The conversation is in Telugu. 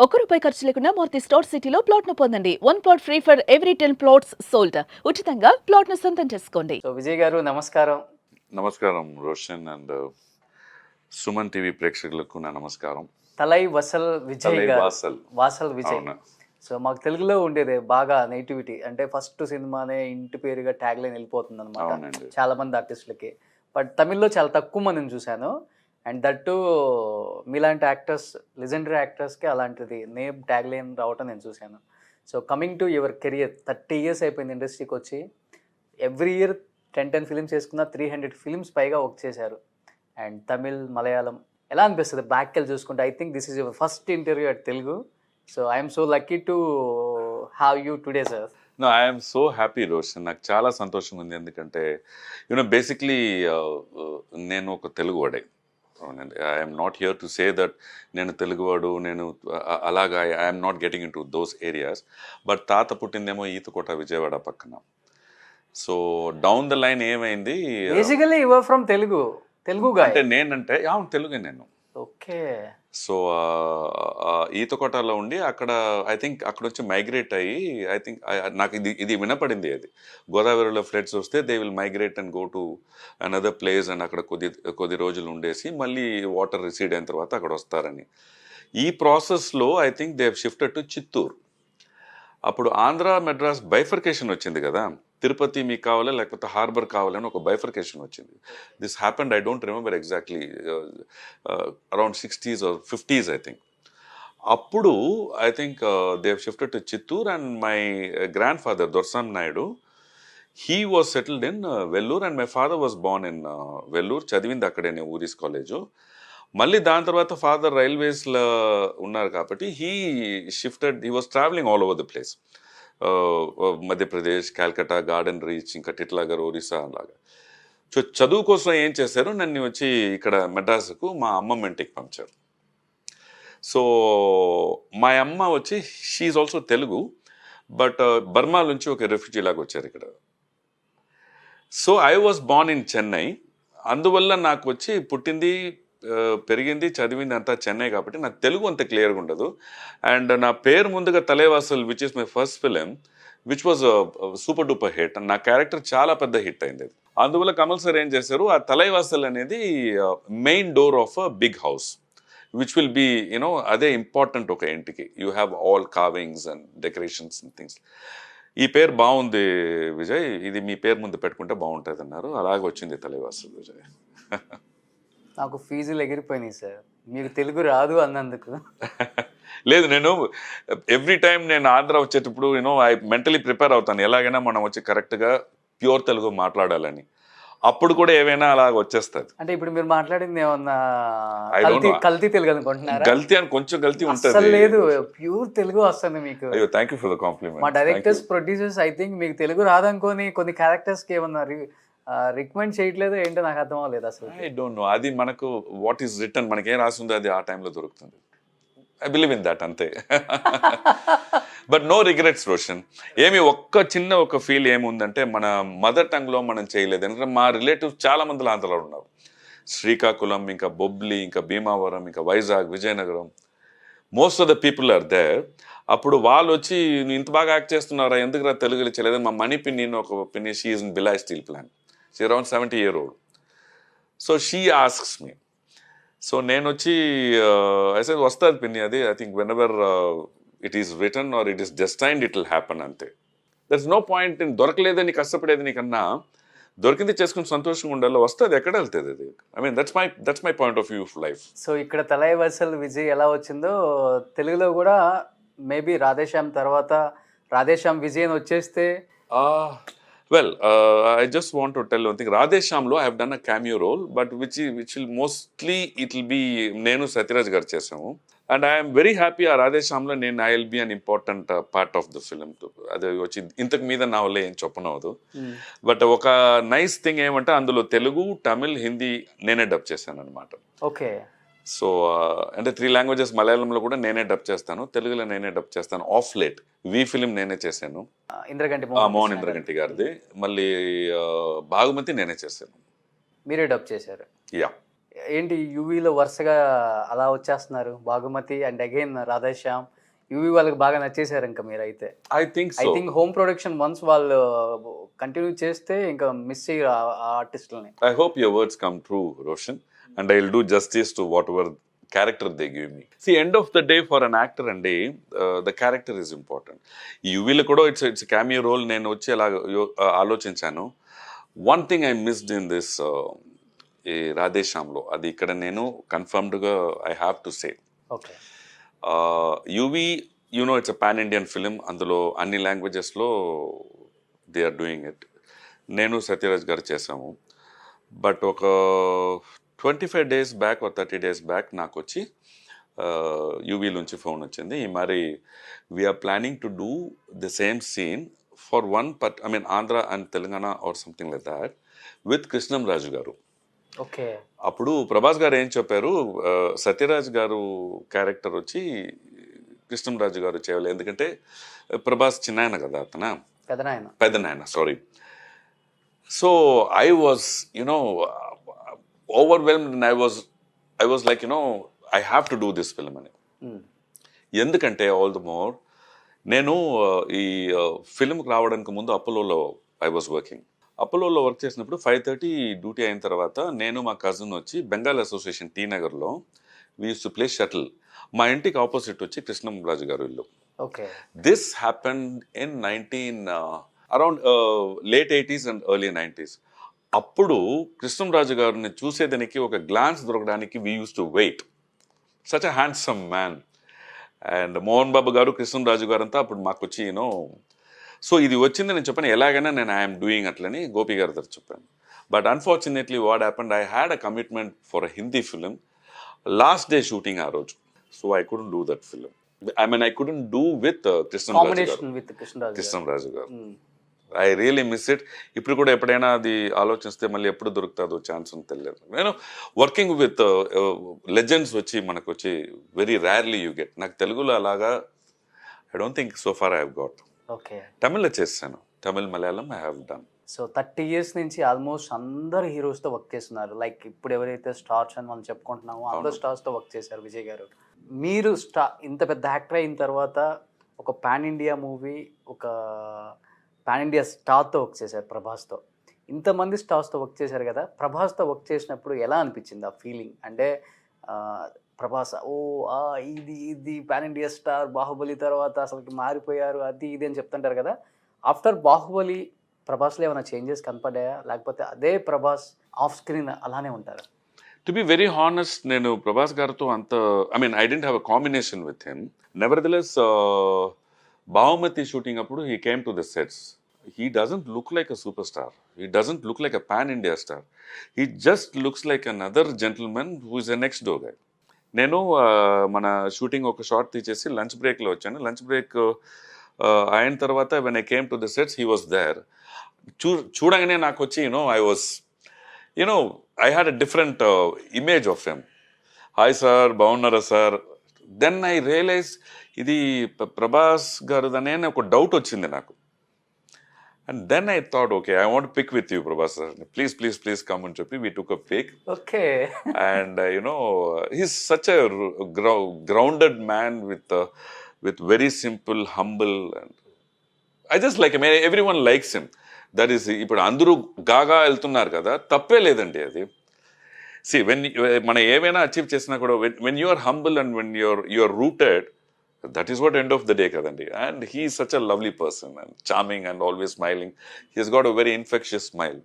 రూపాయి ఖర్చు లేకుండా మూర్తి స్టోర్ సిటీలో ప్లాట్ ను పొందండి. 1 plot free for every 10 plots sold. ఉచితంగా ప్లాట్ ను సొంతం చేసుకోండి. సో విజయ్ గారు నమస్కారం. నమస్కారం రోషన్ అండ్ సుమన్ టీవీ ప్రేక్షకులకు నా నమస్కారం. తలై వసల్ విజయ్ తలై గారు. వాసల్. వాసల్ విజయ్. అవును. సో మాకు తెలుగులో ఉండేది బాగా నెగిటివిటీ, అంటే ఫస్ట్ సినిమానే ఇంటి పేరుగా ట్యాగ్ లైన్ వెళ్ళిపోతుంది అనమాట అవునండి. చాలా మంది ఆర్టిస్టులకి. బట్ తమిళ్లో చాలా తక్కువ మందిని చూశాను. అండ్ దట్టు మీలాంటి యాక్టర్స్, లెజెండరీ యాక్టర్స్కి అలాంటిది నేమ్ ట్యాగ్ లైన్ రావటం నేను చూశాను. So coming to your career, 30 years అయిపోయింది ఇండస్ట్రీకి వచ్చి. ఎవ్రీ ఇయర్ 10 ఫిలిమ్స్ వేసుకున్న 300 ఫిలిమ్స్ పైగా వర్క్ చేశారు. అండ్ తమిళ్, మలయాళం ఎలా అనిపిస్తుంది బ్యాక్ వెళ్ళి చూసుకుంటే? I think this is your first interview at Telugu. So I'm so lucky to have you today sir. No, I'm so happy Roshan. నాకు చాలా సంతోషంగా ఉంది. ఎందుకంటే బేసిక్లీ నేను ఒక తెలుగువాడే. I'm not here to say that నేను తెలుగువాడు, నేను అలాగా I'm not getting in to those areas. But తాత పుట్టిందేమో ఈతకోట విజయవాడ పక్కన. సో డౌన్ ద లైన్ ఏమైంది, basically you are from Telugu guy. అంటే నేనంటే అవును తెలుగే నేను. ఓకే. సో ఈతకోటలో ఉండి అక్కడ ఐ థింక్ అక్కడ వచ్చి మైగ్రేట్ అయ్యి ఐ థింక్ నాకు ఇది వినపడింది. అది గోదావరిలో ఫ్లడ్స్ వస్తే they will migrate and go to another place and అక్కడ కొద్ది రోజులు ఉండేసి మళ్ళీ వాటర్ రిసీడ్ అయిన తర్వాత అక్కడ వస్తారని. ఈ ప్రాసెస్లో I think they have shifted to Chittoor. అప్పుడు ఆంధ్ర మెడ్రాస్ బైఫర్కేషన్ వచ్చింది కదా, తిరుపతి మీకు కావాలి లేకపోతే హార్బర్ కావాలని ఒక బైఫర్కేషన్ వచ్చింది. This happened, I don't remember exactly, around 60s or 50s I think. అప్పుడు I think they have shifted to Chittoor and my grand father Dorsam Naidu, he was settled in Vellore and my father was born in Vellore. చదివింది అక్కడే ఊరిస్ కాలేజు. మళ్ళీ దాని తర్వాత ఫాదర్ రైల్వేస్లో ఉన్నారు కాబట్టి he was travelling all over the place. Madhya Pradesh, Calcutta, garden reach, ఇంకా టిట్లాగర్, ఒరిస్సా అలాగా. సో చదువు కోసం ఏం చేశారు, నన్ను వచ్చి ఇక్కడ మెడ్రాస్కు మా అమ్మమ్మ ఇంటికి పంపించారు. సో మా అమ్మ వచ్చి she also Telugu, but Burma నుంచి ఒక రెఫ్యూజీ లాగా వచ్చారు ఇక్కడ. So I was born in Chennai. అందువల్ల నాకు వచ్చి పుట్టింది, పెరిగింది, చదివింది అంతా చెన్నై కాబట్టి నాకు తెలుగు అంత క్లియర్గా ఉండదు. అండ్ నా పేరు ముందుగా Thalaivasal which is my first film which was super duper hit. నా క్యారెక్టర్ చాలా పెద్ద హిట్ అయింది. అందువల్ల కమల్ సార్ ఏం చేశారు, ఆ తలైవాసల్ అనేది main door of a big house which will be అదే ఇంపార్టెంట్ ఒక ఇంటికి. You have all carvings and decorations and things. ఈ పేరు బాగుంది విజయ్, ఇది మీ పేరు ముందు పెట్టుకుంటే బాగుంటుంది అన్నారు. అలాగే వచ్చింది తలైవాసల్ విజయ్. నాకు ఫీజులు ఎగిరిపోయినాయి సార్, మీకు తెలుగు రాదు అన్నందుకు. లేదు, నేను ఎవ్రీ టైం నేను ఆంధ్ర వచ్చేటప్పుడు ఐ మెంటలీ ప్రిపేర్ అవుతాను, ఎలాగైనా మనం వచ్చి కరెక్ట్గా ప్యూర్ తెలుగు మాట్లాడాలని. అప్పుడు కూడా ఏవైనా అలాగ వచ్చేస్తుంది. అంటే ఇప్పుడు మీరు మాట్లాడింది ఏమన్నా I don't know. కల్తీ తెలుగు అనుకుంటున్నారా? గల్తీ అని కొంచెం గల్తీ అసలు ఉంటుంది. లేదు, ప్యూర్ తెలుగు వస్తుంది మీకు. అయ్యో, thank you for the complement. మా డైరెక్టర్స్, ప్రొడ్యూసర్స్ ఐ థింక్ మీకు తెలుగు రాదనుకొని కొన్ని క్యారెక్టర్స్ కి ఏమన్నా రికమెండ్ చేయట్లేదు ఏంటో నాకు అర్థం అవ్వలేదు అసలు. ఐ డోంట్ నో, అది మనకు వాట్ ఈస్ రిటర్న్, మనకేం రాసిందో అది ఆ టైంలో దొరుకుతుంది. ఐ బిలీవ్ ఇన్ దట్ అంతే. But no regrets Roshan. ఒక్క చిన్న ఫీల్ ఏముందంటే మన మదర్ టంగ్లో మనం చేయలేదు. ఎందుకంటే మా రిలేటివ్స్ చాలా మంది ఆంధ్రలో ఉన్నారు. శ్రీకాకుళం, ఇంకా బొబ్లీ, ఇంకా భీమావరం, ఇంకా Vizag, Vizianagaram, most of the people are there. అప్పుడు వాళ్ళు వచ్చి నువ్వు ఇంత బాగా యాక్ట్ చేస్తున్నారా, ఎందుకు తెలుగులో చేయలేదు? మా మణి పిన్ని ఒక పిన్ని, she is in Bhilai steel plant, she around 70-year-old. So she asks me. So నేను వచ్చి ఐ సెడ్ వస్తుంది పిన్ని, అది I think whenever it is return or it is destined it will happen అంతే. There is no point in దొరకలేదని కష్టపడేది నీకన్నా దొరికింది చేసుకుని సంతోషంగా ఉండాలి. వస్తుంది, ఎక్కడ వెళ్తుంది అది. I mean that's my point of view of life. So ఇక్కడ తలైవాసల్ విజయ్ ఎలా వచ్చిందో తెలుగులో కూడా మేబీ రాధేశ్యామ్ తర్వాత రాధేశ్యామ్ విజయ్ అని వచ్చేస్తే. Well, I just want to tell one thing. Radheshamlo I have done a cameo role, but which will mostly it will be Nenu Satiraj garu chesamu, and I am very happy a Radheshamlo I will be an important part of the film too. Ade vachi intaku meeda na valle em choppanavadu, but oka nice thing emante andulo Telugu, Tamil, Hindi nene dub chesanu anamata. Okay. So అంటే 3 languages, మలయాళంలో కూడా నేనే డబ్ చేస్తాను, తెలుగులో నేనే డబ్ చేస్తాను. ఆఫ్ లేట్ వి ఫిలిం నేనే చేశాను, మోహన్ ఇంద్రగంటి గారిది. మళ్ళీ భాగమతి నేనే చేశాను. మీరే డబ్ చేశారు? యా. ఏంటి యూవీలో వరుసగా అలా వచ్చేస్తున్నారు, బాగుమతి అండ్ అగైన్ రాధేశ్యామ్. యూవీ వాళ్ళకి బాగా నచ్చేసారు ఇంకా మీరైతే. I think I so. Think home production once వాళ్ళు కంటిన్యూ చేస్తే ఇంకా మిస్ చేయరు ఆ ఆర్టిస్టులని. I hope your words come true, Roshan, and I'll do justice to whatever character they give me. See, end of the day for an actor and day, the character is important. You will kudo it's a cameo role నేను వచ్చి అలా ఆలోచించాను. One thing I missed in this ఈ రాధేశ్యామ్లో, అది ఇక్కడ నేను కన్ఫర్మ్డ్గా I have to say, okay UV it's a pan Indian film, అందులో అన్ని లాంగ్వేజెస్లో దే ఆర్ డూయింగ్ ఇట్. నేను సత్యరాజ్ గారు చేసాము. బట్ ఒక 25 days back or 30 days back నాకు వచ్చి యూవీ నుంచి ఫోన్ వచ్చింది, ఈ మరి we are planning to do the same scene for Andhra and Telangana or something like that with Krishnam Raju garu. Okay అప్పుడు ప్రభాస్ గారు ఏం చెప్పారు, సత్యరాజ్ గారు క్యారెక్టర్ వచ్చి కృష్ణంరాజు గారు చేయాలి, ఎందుకంటే ప్రభాస్ చిన్నాయన కదా, అతను పెద్దనాయన, sorry. So I was overwhelmed and I was like I have to do this film అని. ఎందుకంటే ఆల్ ద మోర్ నేను ఈ ఫిల్మ్కి రావడానికి ముందు అపోలోలో ఐ వాజ్ వర్కింగ్. అపోలోలో వర్క్ చేసినప్పుడు 5:30 డ్యూటీ అయిన తర్వాత నేను మా కజిన్ వచ్చి బెంగాల్ అసోసియేషన్ టీ నగర్లో we used to play shuttle. మా ఇంటికి ఆపోజిట్ వచ్చి కృష్ణంరాజు గారు ఇల్లు. Okay this happened in around late 80s and early 90s. అప్పుడు కృష్ణంరాజు గారిని చూసేదానికి ఒక గ్లాన్స్ దొరకడానికి we used to wait. Such a handsome man. And Mohan Babu garu, Krishnamraju గారు అంతా అప్పుడు మాకు వచ్చి సో ఇది వచ్చింది నేను చెప్పాను, ఎలాగైనా నేను ఐఎమ్ డూయింగ్ అట్లని గోపి గారి దగ్గర చెప్పాను. But unfortunately what happened, I had a commitment for a Hindi film, last day shooting ఆ రోజు. So I couldn't do that film. I couldn't do with Krishnam Raju గారు. I really miss it. ఇప్పుడు కూడా ఎప్పుడైనా అది ఆలోచిస్తే మళ్ళీ ఎప్పుడు దొరుకుతుందో ఛాన్స్ అని తెలియదు. నేను వర్కింగ్ విత్ లెజెండ్స్ వచ్చి మనకు వచ్చి వెరీ రేర్లీ యూ గెట్. నాకు తెలుగులో అలాగా I don't think so far I have got. Okay తమిళ్లో చేస్తాను, Tamil Malayalam I have done. So 30 years నుంచి ఆల్మోస్ట్ అందరు హీరోస్తో వర్క్ చేస్తున్నారు. లైక్ ఇప్పుడు ఎవరైతే స్టార్స్ అని మనం చెప్పుకుంటున్నామో అందరు స్టార్స్తో వర్క్ చేశారు. విజయ్ గారు, మీరు ఇంత పెద్ద యాక్టర్ అయిన తర్వాత ఒక పాన్ ఇండియా మూవీ, ఒక పాన్ ఇండియా స్టార్తో వర్క్ చేశారు ప్రభాస్తో. ఇంతమంది స్టార్స్తో వర్క్ చేశారు కదా, ప్రభాస్తో వర్క్ చేసినప్పుడు ఎలా అనిపించింది ఆ ఫీలింగ్? అంటే ప్రభాస్ ఇది పాన్ ఇండియా స్టార్, బాహుబలి తర్వాత అసలుకి మారిపోయారు, అది ఇది అని చెప్తుంటారు కదా. ఆఫ్టర్ బాహుబలి ప్రభాస్లో ఏమైనా చేంజెస్ కనపడ్డాయా, లేకపోతే అదే ప్రభాస్ ఆఫ్ స్క్రీన్ అలానే ఉంటారా? టు బి వెరీ హానెస్ట్, నేను ప్రభాస్ గారితో అంత I didn't have a combination with him. Nevertheless బాహుమతి షూటింగ్ అప్పుడు he came to the sets. He doesn't look like a superstar. He doesn't look like a pan-India star. He just looks like another gentleman who is a next door guy. నేను మన షూటింగ్ ఒక షార్ట్ తీసేసి లంచ్ బ్రేక్లో వచ్చాను. లంచ్ బ్రేక్ అయిన తర్వాత when I came to the sets he was there. చూడగానే నాకు వచ్చి I had a different image of him. Hi sir, బాగున్నారా సార్? దెన్ ఐ రియలైజ్ ఇది ప్రభాస్ గారుదనే ఒక డౌట్ వచ్చింది నాకు. And then I thought, okay, I want to pick with you, Prabhas sir. Please come and cheppi. We took a pic. Okay. And he's such a grounded man with very simple, humble, and I just like him. Everyone likes him. That is, ఇప్పుడు అందరూ గాగా వెళ్తున్నారు కదా, తప్పే లేదండి అది. See, when మనం ఏమైనా అచీవ్ చేసినా కూడా when you are humble and when you are rooted, that is what end of the day kadandi. And he is such a lovely person and charming and always smiling. He has got a very infectious smile.